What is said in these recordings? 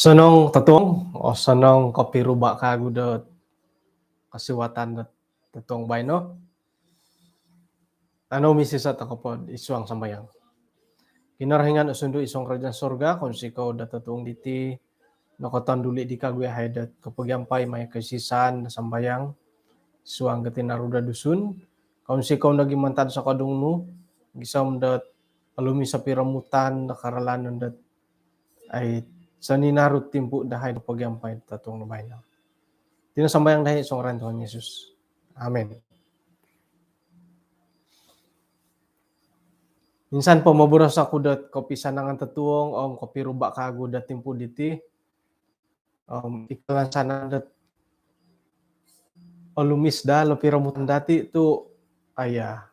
Sanong tatong o sanong kapiruba kagu da kasiwatan da tatong bayno. Ano misisat ako po isuang sambayang. Kinarahingan usundo isong kerajaan surga kung sikaw da tatong diti nakatanduli di kagwe haydat kapag yampay may kasisan na sambayang suang gatinaruda dusun kung sikaw nagimantad sa kadungno gisam dat alumi sa piramutan nakaralanan dat ay sa ninarut timpu dahay pagyampay tatong nabayna. Tinasambayang dahi isong ran Tuhan Yesus. Amen. Minsan po maburas ako dat kopi sanangan tatuong kopi ruba kago dat timpu diti ikalan sana dat alumis da lo piramutan dati tu aya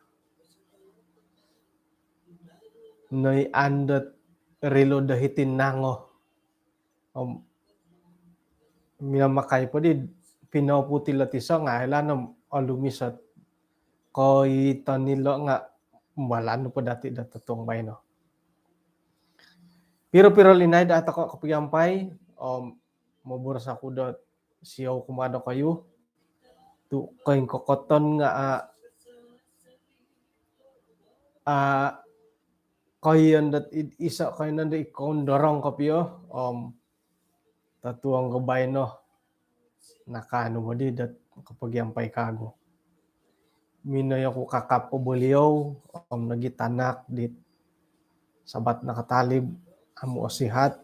noy andat relo dahitin nango minamakay po di pinaputi latisa nga ilanam alumis at koy tanilo nga malano po dati datatong bayno. Piro linay da atako kapiyampay maburas ako dat siyaw kumado kayo tu kain kokoton nga kayan dat isa kayo nanda ikon dorong kapiyo tatuang gabay no nakano mo di dat kapag yampay kago minoy ako kakapo buliyaw nagitanak dit sabat nakatalib amo asihat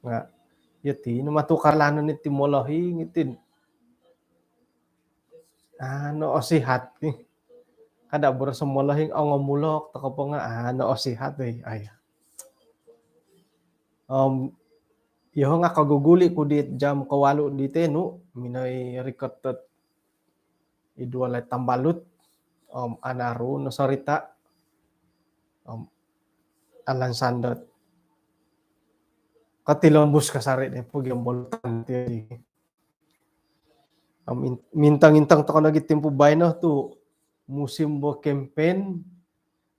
nga yati numatukarlanon ni timolohi ngitin ano asihat kada bura sa molahing angomulok takapo nga ano asihat ay Iho nga kaguguli ko dit jam kawalo dite no minay rikatat idwalay tambalut anaro no sarita alan sandat katilambus kasari de pug yung bolutan ti mintang-intang to nagitimpو bayno tu musim bo campaign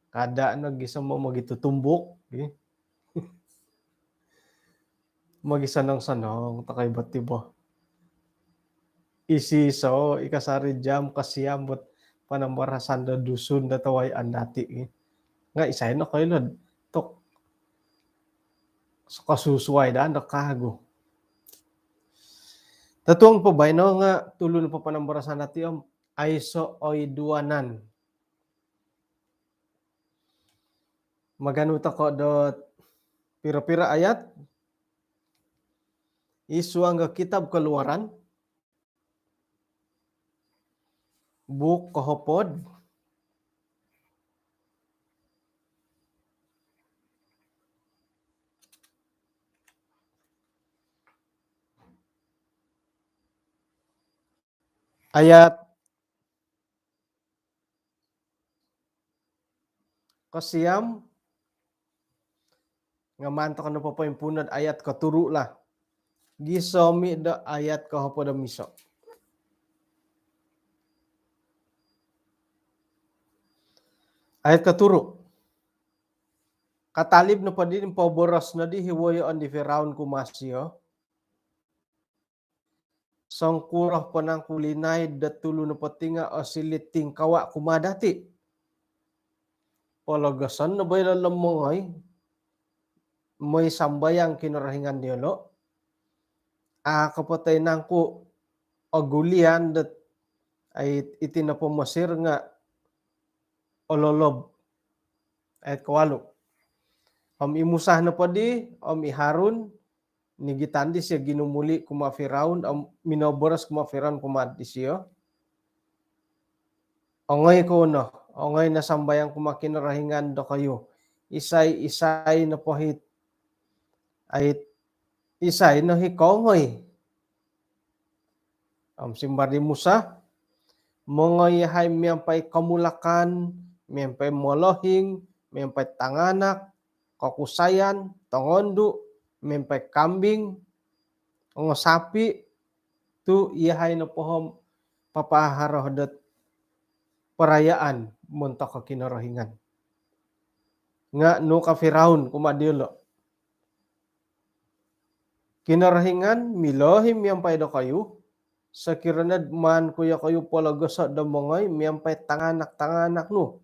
kada nagisa mo magitutumbok magisanang sanong takay batibo isiso ikasari jam kasiyambot panambarasan da dusun da taway andati nga isay no kayo lod tok so kasusuway da nakago tatuang po bayno nga tulo na po panambarasan nati aiso oy duanan maganuta ko dot pira-pira ayat isuang kitab keluaran buk kahopod ayat kasiyam nga manto kano po yung punad ayat katuru lah gisomi da ayat kahopod miso ayat katuru katalib na pa din paboras na di hiwoyo on di Firaun kumasyo sangkurah panang kulinay datulo na patinga o siliting kawa kumadati palagasan na bay lalamangay may sambayang kinarahingan niyolo kapatay nangku agulian dat ay itinapamasir nga ololob ayat kawalo imusah na pa di iharun nigitandi siya ginumuli kuma Firaun minoboras kuma Firaun kumadi siya ongay ko no ongay na sambayang kumakinarahingan do kayo isay na pohit ay isay na hikongoy Simbar di Musa, mengayahai miampai kamulakan, miampai molohing, miampai tanganak, kokusayan, tongondu, miampai kambing, ongo sapi, tu iahai na pohom papaharoh dat perayaan montok kinorohingan. Nga no ka Firaun kumadilo. Kinorohingan milohim miampai do kayu, sekiranya man kuya kayu pola gosok do mongoy miampai tanganak nu.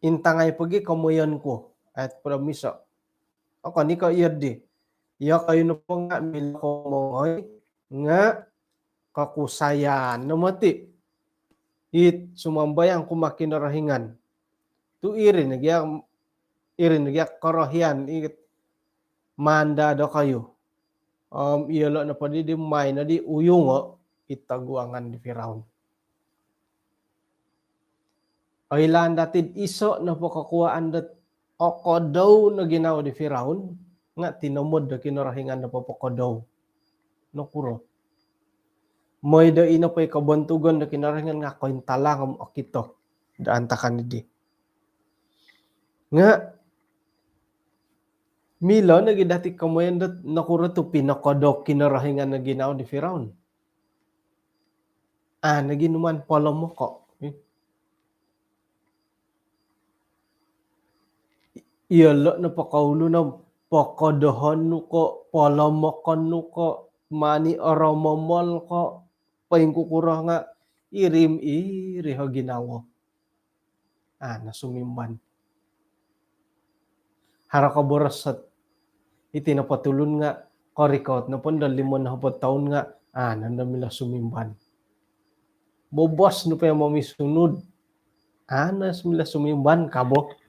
Intangay pergi kemuyan ku. Ayat pada miso. Ako ni ka di. Ya kayu no po nga milo ko mongoy nga kakusayan no mati. It sumambayang kumakin rahingan. Tu irin nagya korohian it manda do kayu. Iyalo na padi di may na di uyungo itaguangan di Firaun. Ailan datid iso na po kakuhaan dat okodaw na ginawa di Firaun nga tinomod na kinarahingan na po kodaw. No kuro. May da ina po kabantugan na kinarahingan nga koin talangam o kito. Daan takan di. Nga milo nagidati kamoyan dat nakuro to pinakodok kinarahingan na ginawa di Firaun. Naginuman polo mo ko. Iyalo na pakaulo na pakodohon nuko, polomokon nuko, mani oromomol ko, paingkukuro nga, irim iriho ginawa. Nasumimban. Haraka borosat, itinapatulun nga, korikot na po, 5 na hapot taon nga, nandamila sumimban. Bobos no pa yung mamisunod. Nasmila sumimban, kabo.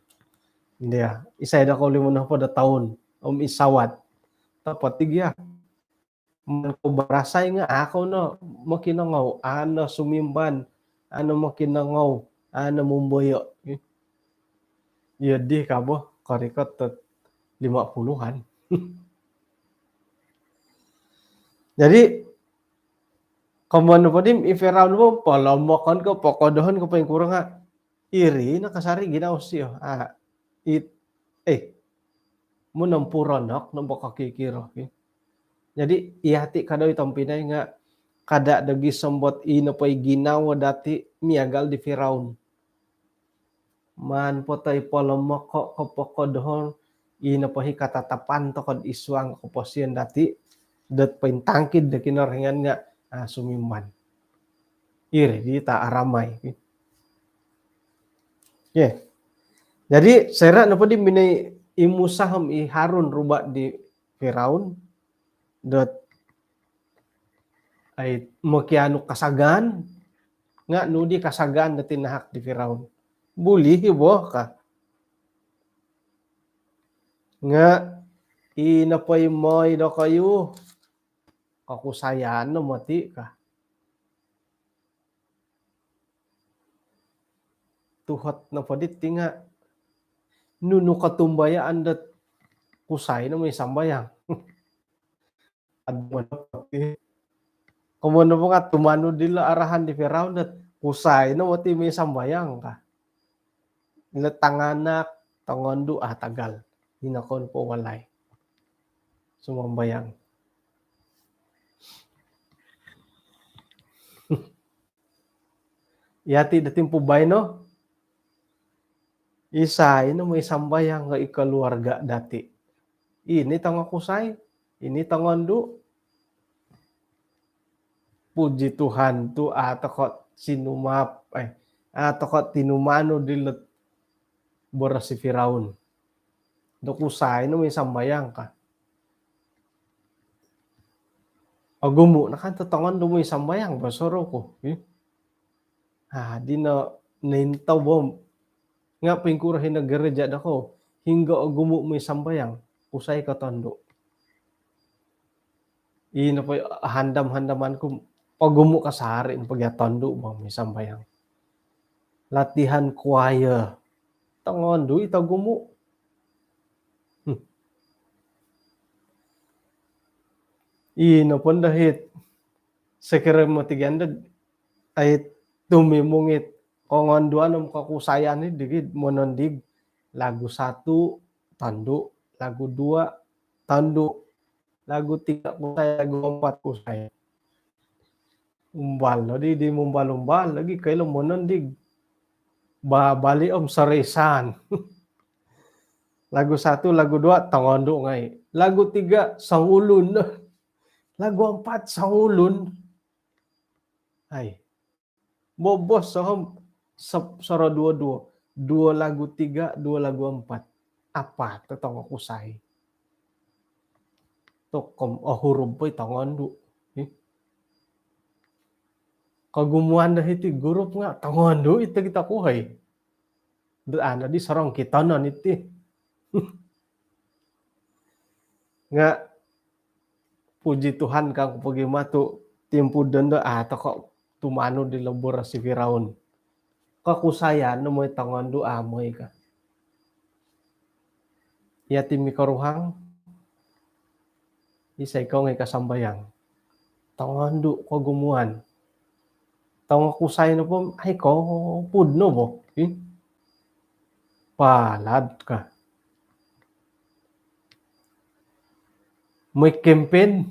Hindi isay da ko 5 na po da taon, isawat. Tapat tigya. Man ko barasay nga, ako no, makinangaw, sumimban, makinangaw, mumboyo. Yadi kabo, karikot at 50-an. Jadi, kamano pa din, iferawn mo, palamokan ko, pakodohan ko pa yung kurang nga, iri, nakasari, ginaw siyo. Munang puronok, nang baka kikiro. Jadi, ihati ka daw itong Pinay nga, kada dagi sambot ino pa'y ginawa dati, miagal di Firaun. Man po tayo palamoko kapakodohon, ino pa'y katatapan to kod iswang kaposyan dati, dat pa'y tangkid na kinarhingan nga, sumimban. Iri, di ta aramay. Yeah. Jadi, sera na po di minay imusaham iharun ruba di Firaun, dat ay makiano kasagan, nga nudi kasagan na tinahak di Firaun. Buli, hibo ka. Nga, inapay mo'y do kayo, kakusayan no mati ka. Tuhat na padit nga, nuno katumbayaan dat kusay na may sambayang. Kumano po nga, tumano dila arahan di Firaun dat kusay na mati may sambayang ka. Nila tanganak, tangondo, tagal. Hinakon po walay. Sumambayang. Yati dating po bay no? Isay no may sambayang nga ikaluarga dati. Ini tanga kusay, ini tangondo. Puji Tuhan tu atakot sinumap atakot tinumano dilet boras si Firaun. Do kusay no may sambayang ka. Agumo nakanto tangondo may sambayang basoro ko. Di na naintaw bom. Nga pingkurahin na gereja dako, hingga agumo may sambayang, usay ka tondo. Ina po handam-handaman ko, pagumo ka sa harin, pagyatondo mo may sambayang. Latihan kwaya, tangondo, itagumo. Ina po dahit, sekira mo tiganda ay tumimungit kongonduan om kakusayan ni digid monondig lagu 1 tanduk, lagu 2 tanduk, lagu 3 kusay, lagu 4 kusay. Umbal no di mumbal-umbal lagi kailo monondig babali om saresan. Lagu 1, lagu 2 tangonduk ngai. Lagu 3 sangulun. Lagu 4 sangulun. Ay. Bobos sohom soro 2 lagu 3, 2 lagu 4. Apa tetong kusay. Tokom huruf po tangonduk. Kagumuan dah itu gurup nga tangonduk itu kita kuhay. Ana di sarong kita non itu. Nga puji Tuhan kang pagi matu timpu dendo atau kok tumano di lebur si Firaun. Kakusayan no moy tangondu amoy ka. Ya timi karuhang isay ko ngay kasambayang. Tangondu ko gumuan. Tawang kusay no po ay ko pudno mo. Palad ka. May campaign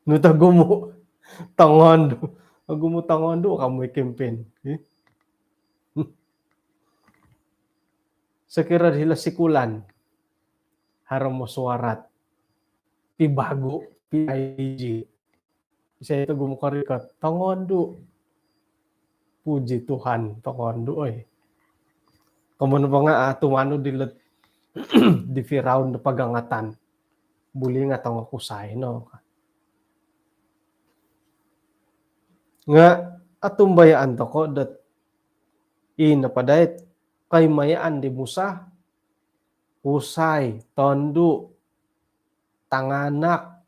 no tagumo tangondo. Tagumo tangondo ka may campaign. Sekira hila sikulan haram mo suarat pibago PIG. Isa ito gumukarikat tangondo. Puji Tuhan tangondo ay. Kamu pa nga tumano di Firaun na pagangatan. Buli nga tang kusay no. Nga atumbayaan to ko dat inapadayat kay mayaan di Musa usay tondo tanganak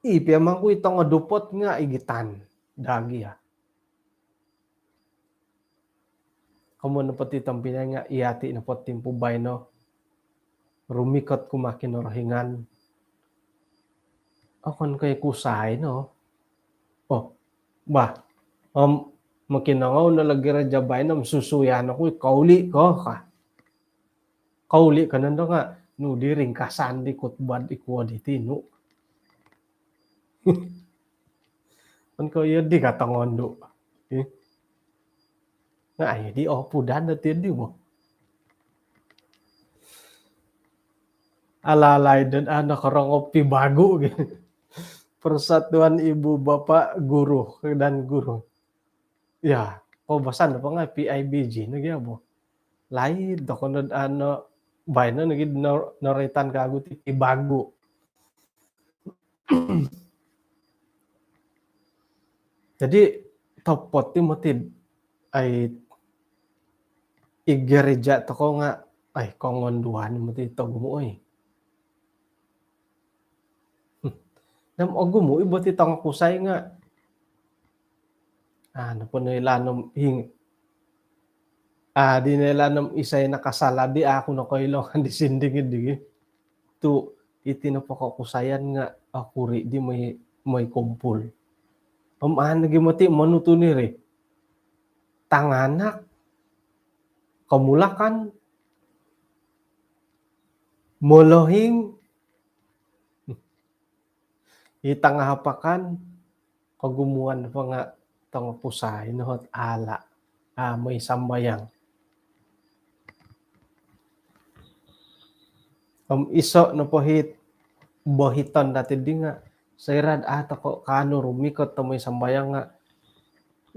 ipiamang ko itong dupot nga igitan dagi ha. Kamu na pati tampinay nga iati na po timpubay no. Rumikot kumakin orahingan. Akon kay kusay no. Oh, ba? Makinangaw na lagira jabay na susuyan ako kauli ko ka. Kauli ka nando nga no di ringkasan di kutbad ikuwa di tino. An ko di katangondo. Nga ay di pudan na tindi mo. Alalay dan anak orang opi bago. Persatuan ibu bapak guru dan guru. Ya, basan apa nga PIBG nagyabo. Lain to kun ano bayna nagid naritan kago ti bago. Jadi topot ti motid ay igereja to ko nga ay kongonduan mo ti to gumuoy. Nam ogumo ibo ti tang kusay nga ano po nilanom hing di nilanom isay nakasala di ako na kailongan di sindingin di tu itinapakakusayan nga akuri di may kumpul pamaan nagimati manuto ni re tanganak kamulakan molohing itangahapakan kagumuan pa nga tong pusay nohot ala may sambayang iso no pohit bohiton dati di nga sayrad ata ko kano rumikot to may sambayang nga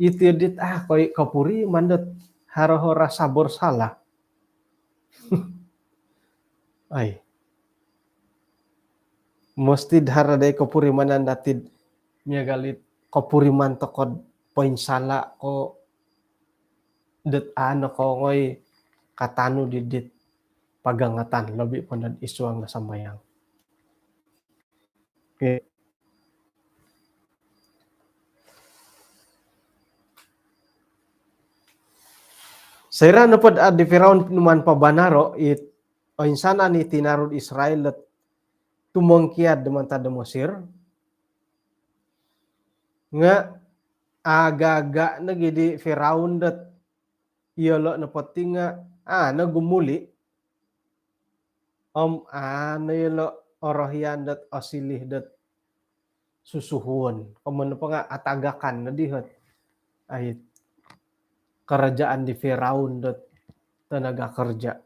itidit koy kapuri mandat harahora sabor sala ay mesti haraday kapuri manan datid nya galit kapuri man to kod poin sala ko det ano ko ngoy katano didit pagangatan labi ponad isuang na sambayang. Okay. Sayra na pod di Firaun numan pabanaro it o insana ni tinarod Israel at tumongkiad naman tada Mesir nga agak na gidi Firaun dat iyolo na pati nga gumuli ano yelo orohyan dat asilih dat susuhun komo pa nga atagakan na dihat ay kerajaan di Firaun dat tenaga kerja.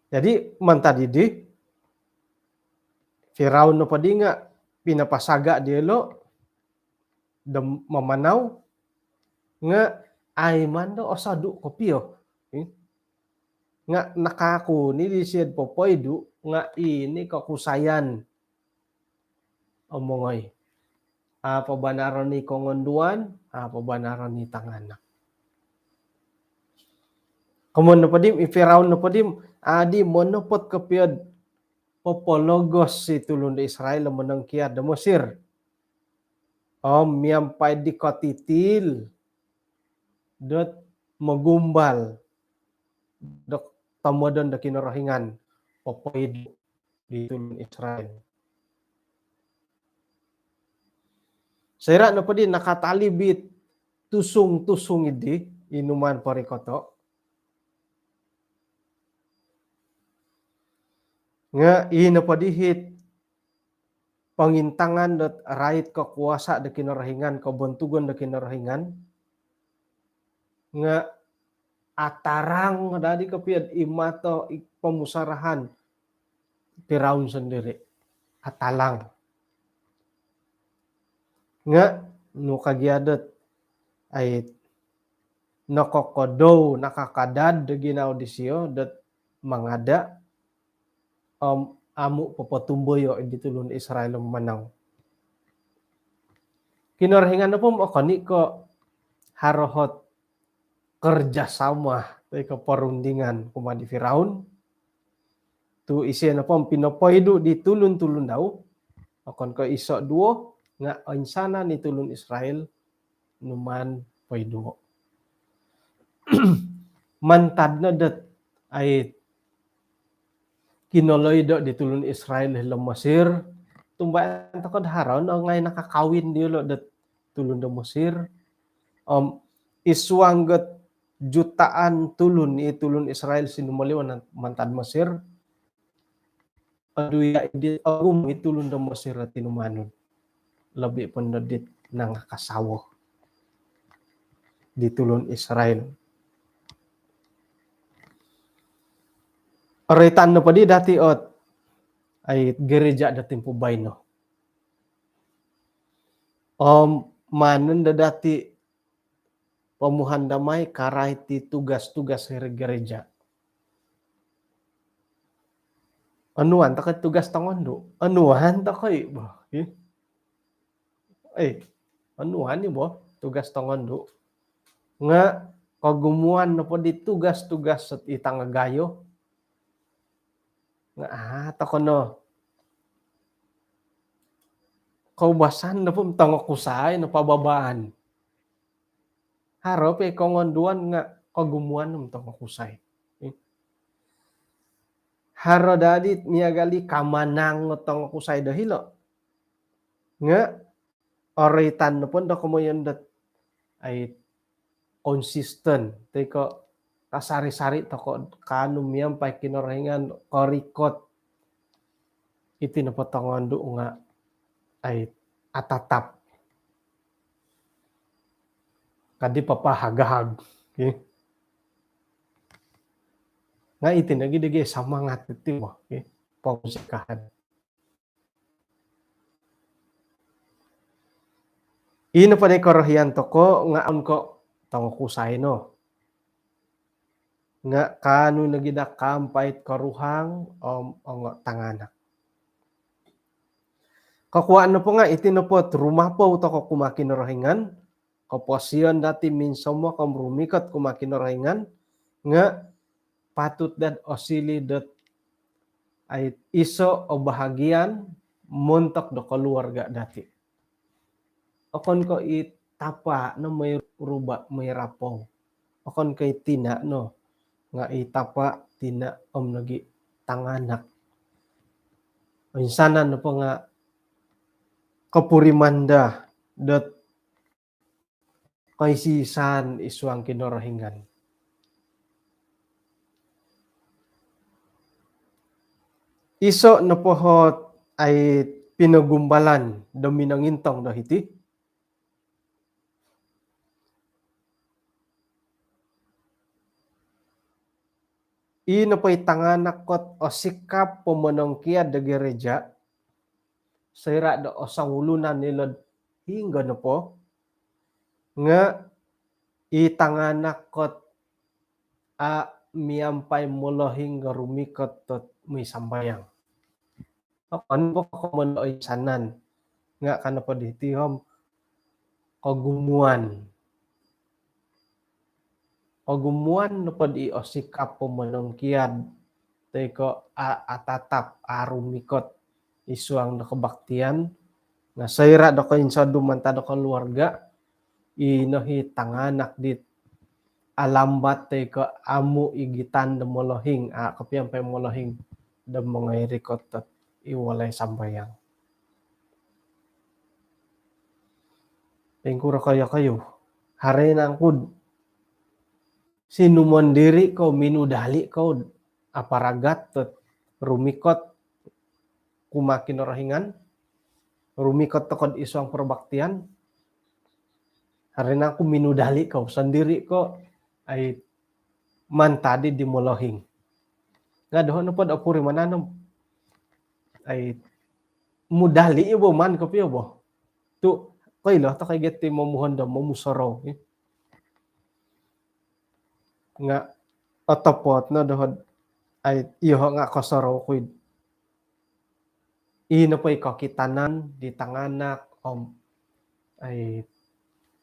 Jadi mantadi di Firaun no padi nga pinapasaga dia lo mamanau nga ay man do osadu kopio nga nakaku ni di siad popoidu nga ini kakusayan omongoy pabanaran ni kongonduan pabanaran ni tanganak. Kemudian na padim Firaun na padim adi monopot kapiad popologos si tulun di Israel menang kiad da Mesir. Miampai di kotitil dot magumbal dok tamudan da kinarahingan popoid di tulun Israel. Sira na padi nakatalibit tusung-tusung idi inuman parikoto. Nga ina padihit pangintangan dat rait kekuasa da kinarahingan kabantugan da kinarahingan nga atarang dadi kapiad imato pemusarahan Firaun sendiri atalang nga no kagiadat ay nakokodo nakakadad da ginaudisyo dat mangada amu papatumboyo di tulun Israel manang. Kinarahingan na po makani ko harohot kerjasama tay kaparundingan kuma di Firaun tu isi na po pinopoidu di tulun-tulun daw akon ko iso duo nga insana ni tulun Israel numan poidu. Mantad na dat ay kinoloy do di tulun Israel hilang Mesir tumbayan takod haron ngay nakakawin di lo dat tulun da Mesir iswangget jutaan tulun tulun Israel sinumaliwan mantad Mesir aduya di agum tulun da Mesir at tinumanon labi pandadit nang kasawo di tulun Israel. Oritan no padi dati ot ay gereja dating pubay no. Manen da dati pamuhan damay karay ti tugas-tugas sa gereja. Anuan takay tugas tangondo. Anuan takay ba? Anuan ni bo tugas tangondo. Nga kagumuan na padi tugas-tugas sa itangagayo. Nga takono kaubasan na po tangokusay na pababaan. Harap kongonduan nga kagumuan ng tangokusay. Haro dadit niyagali kamanang ng tangokusay dahilo. Nga oritan na po da kumayan dat ay consistent. Teko kasari-sari tako kanum yan pa kinarahingan korikot iti napatangondo nga ay atatap kadi papahagahag nga iti nagidigi samangat iti mo pamusikahan ino pa ni korohiyan to ko nga ko tangokusay no nga kanu nagida kampait karuhang tanganak. Kakuan na po nga itinupot rumah po ito ko kumakinarahingan kaposiyon dati minsan mo kamrumikat kumakinarahingan nga patut dad osili dat ay iso o bahagian montok do keluarga dati. Okon ko itapa na may ruba may rapaw. Okon kay tina no nga itapa tina nagi tanganak. Minsanan na po nga kepurimanda dot kaisisan isuang kinorohingan. Iso na pohot ay pinagumbalan dami ng intong dahiti. Ino pa'y tanganakot o sikap pumonongkia da gereja sira da o sangulunan nila hingga na po nga itanganakot a miyampay mulohing nga rumikot tot may sambayang. Ano po kumonoy sanan nga kana po ditihom kagumuan. Kagumuan na po di o sikap pumonongkiad tay ko atatap arumikot isuang nakabaktian nga sayra do ko insa dumanta do keluarga inohi tanganak dit alambat tay ko amu igitan da molohing kapiang pay molohing da mga irikot at iwalay sambayang. Tengkura kayo hari nangkud sinumondiri ko minudali ko aparagat at rumikot kumakin orahingan rumikot tokod isuang perbaktian hari na aku minudali ko sendiri ko ay mantadi di molohing nga doon na pod apuri mananom ay mudali ibo man ko piyo bo tu koy lo to kay geti momuhon do momusoro nga otopot no dohod ay iyo nga kosoro koy ino pa'y kakitanan di tanganak ay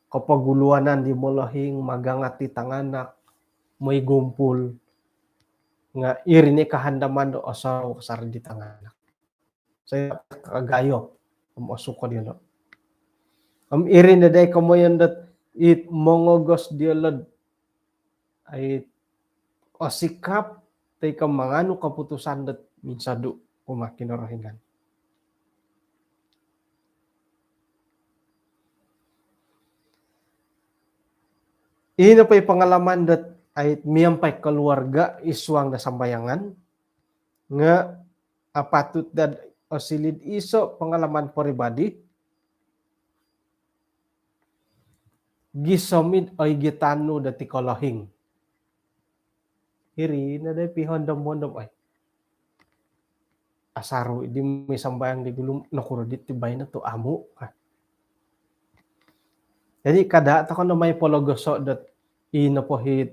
kapaguluanan di molohing magangat di tanganak may gumpul nga irini kahandaman do asaw kasar di tanganak. Saya kagayo masuk ko dilo. Irin na day kamoyan dat it mongogos diolod ay osikap tay ka mangano kaputusan dat minsadu kumakin orahingan. Ino pa'y pangalaman dat ay miyampay keluarga isuang na sambayangan nga apatut dad osilid iso pengalaman pribadi gisomid oy gitano dati kolohing iri na day pihondom-hondom ay asaru di may sambayang di gulum nakuro dit tibay na to amu jadi kada ta kono may pologoso dat inapohit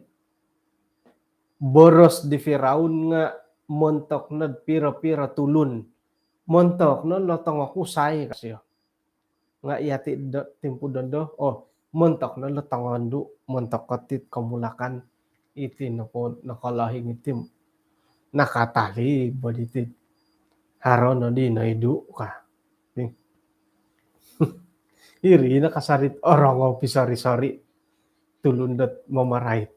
boros di Firaun nga montok na pira-pira tulun montok no lotong aku say kasi nga iyati timpu dondo montok na lotong andu montok katit kamulakan iti na po nakalahing itim nakatali boditit haro no di na idu ka iri nakasarit orang pisari-sari tulundat mamarait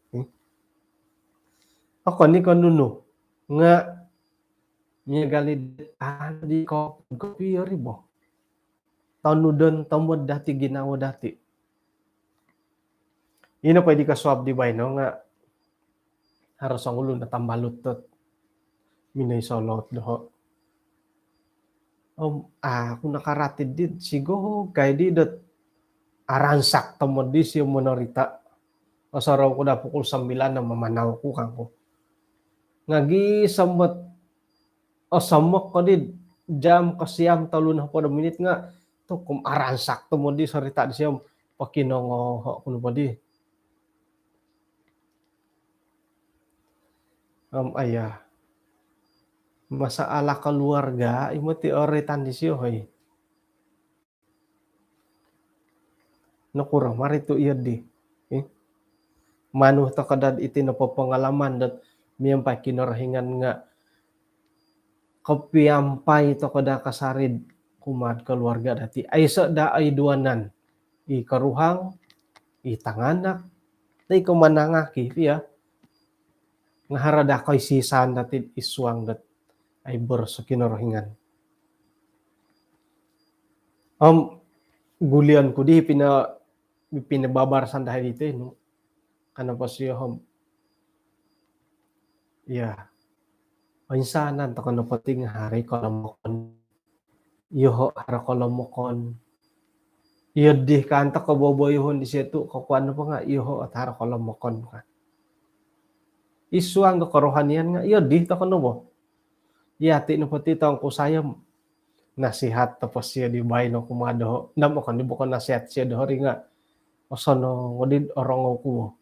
ako ni kanuno nga niya galid di ko piyo ribo tanudon tamod dati ginawa dati ino pwede ka swab di bay no nga haros ang ulo na tambalot tot minay solot doho kung nakaratid dit sigo kay di dot aransak tamod di siya monorita asaraw ko na pukul 9 na mamanaw ko kanko ngagi samot samok ko di jam kasiyam talun po na minit nga to kum aransak to mo di sarita di siya pakinongo kuno pa di ayah masalah keluarga imo ti oretan di siya hoy no kurang mari to iya di manuh to kadad iti na pengalaman dat miyampay kinarahingan nga kapiyampay to kada kasarid kumad keluarga dati ay sa da ay duanan ikaruhang itanganak tay kumanangaki piya nga harada koy sisan dati isuang dat ay bor sa kinarahingan Gulian ko di pinababarsan dahil dito no. Kana pa siya ya. Minsanan to kano pating hari kalamokon. Iho hara kalamokon. Iyo di kanta ko boboyhon di situ ko kuano pa nga iho at hara kalamokon ka. Isuang kerohanian nga iyo di to kano bo. Yati no pati tong kusayam nasihat tapos siya di bay no kumado. Namo kan di bukan nasihat siya dohori nga. Osono ngodid orang ko.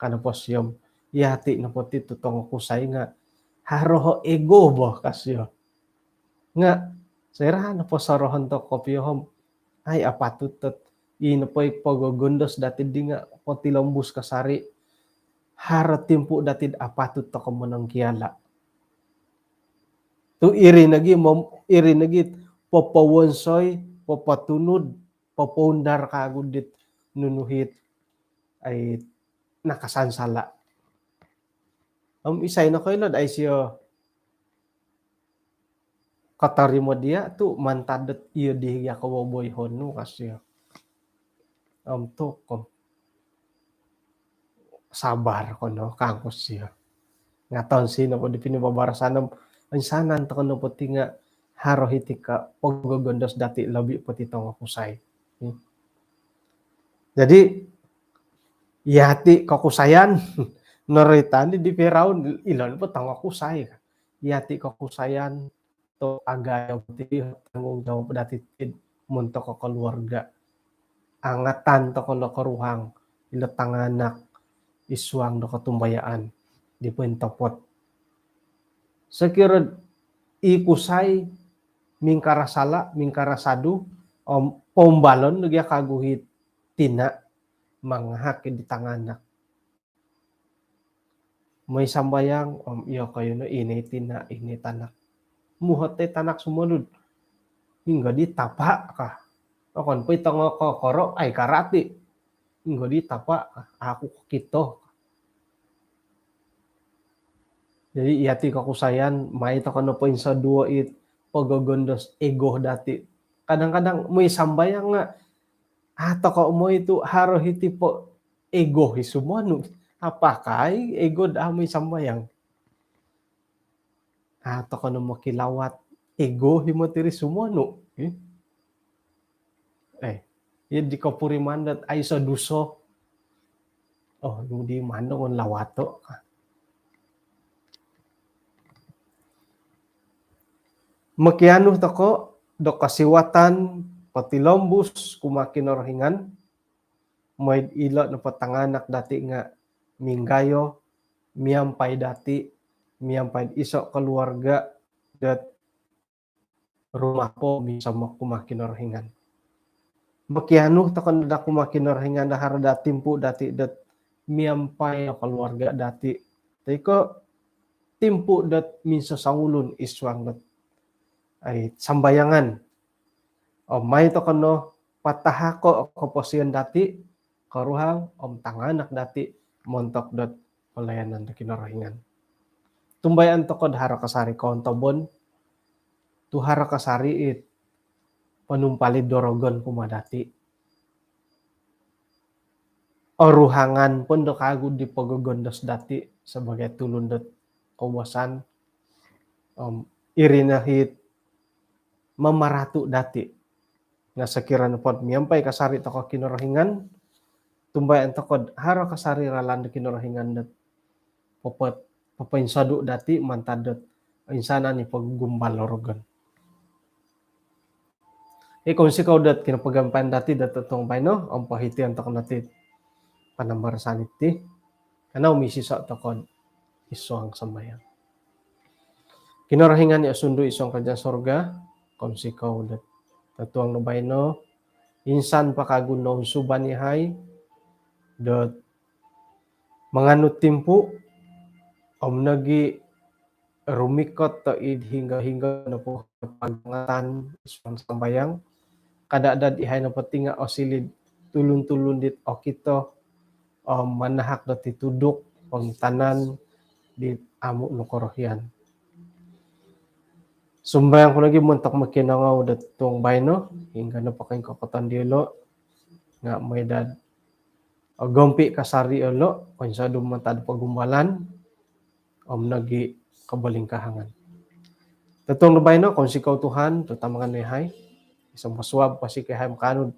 Kana po siyam yati no pati tutong kusay nga haroho ego bo kasyo. Nga sera na po sarohan to kopyohom ay apatutot ino po pagogundos dati di nga poti lombus kasari haro timpu datid apatut to komunang kiala. Tu iri nagi popowonsoy popatunod popondar kagudit nunuhit ay nakasansala. Isay na kayo ay siya katarimo dia tu mantadet iyo di ya kawoboy honu kasyo. To sabar ko no kangkos siya. Nga taon sino po di pinibabarasanam ang sanan to kono poti nga haro hitika paggogondos dati labi pati tong kusay. Jadi yati kakusayan noritani di peraun ilan po tong kusay. Yati kakusayan to agayaw ti tanggung jawab dati muntok ko keluarga. Angatan to kono karuhang ilatang anak iswang do katumbayaan di puentopot. Sekira ikusay mingkarasala mingkarasadu pombalon nagya kaguhit tina manghak di tanganak. May sambayang iyo kayo no ini tina ini tanak. Muhote tanak sumunod. Hingga di tapa ka. Okon po itong kokoro ay karati. Hingga di tapa ka. Ako kito. Jadi iyati kakusayan may to kano po sa duo it pagagondos ego dati. Kadang-kadang may sambayang nga ato ka mo itu haro hiti po ego hisumano. Apakay ego da may sambayang. Ato ka no makilawat ego himotiri sumano. Yun di ko puri mandat ay sa duso. Di manong lawato. Makiano to ko do kasiwatan patilombus kumakinorhingan may ilo na patanganak dati nga minggayo miyampay dati miyampay iso keluarga dat rumah po bisa kumakinorhingan. Makiano to kan da kumakinorhingan dahar datimpu dati dat miyampay keluarga dati. Teko timpu dat minsa sangulun iswang dat ay sambayangan. May to kano patahako komposian dati karuhang tanganak dati montok dot pelayanan da kinarahingan. Tumbayan to kod hara kasari kontobon tu hara kasari it panumpalid dorogon pumadati. Oruhangan pun do kagud di pagagondos dati sebagai tulun dot kawasan irinahit mamaratu dati nga sakiran pod miyampay kasari to kinarahingan tumbayan to kod haro kasari ralan kinarahingan dat papainsadu dati mantadot insana ni paggumbal orogan. Kung sikaw dat kinapagampan dati dat tong bayno ang pahitian to kanati panambar saniti kana umisiso to kod isong sambayan. Kinarahingan ni asundo isong kadya sorga kung sikaw dat tatuang no bayno insan pakagunaw suban ni hay dot manganut timpu nagi rumikot to id hingga na po pagngatan isang sambayang kadadad ihay na pati nga osilid tulun-tulun dit okito manahak dot itudok tanan dit amo no korohyan. Sumbayang ko lagi muntak makinangaw datong bayno, hingga na pa kayong kakotan dilo, nga may dad. O gompi kasari ulo, kung sa dumantad pagumbalan, nagi kabalingkahangan. Datong na bayno, kung sikaw Tuhan, tutamangan nihay, isang maswab pa si kay kanod,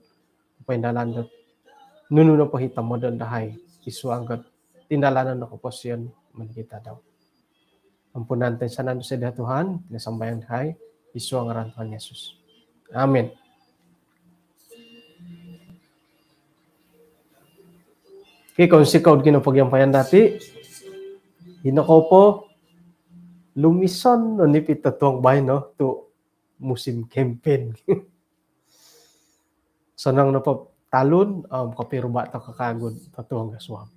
paindalan nuno na pahitam mo doon dahay, iswanggat, tindalanan na kapasyon, manikita daw. Ampunan tayo sa nando sa Tuhan, nasambayan kay, iswang aran Tuhan Yesus. Amen. Okay, kung sikaw ginapagyampayan dati, hinako po, lumison, no, nipit tuwang bahay, no, to musim campaign. So, nang napatalon, kapiro ba ito kakagod, tatuwang gaswam.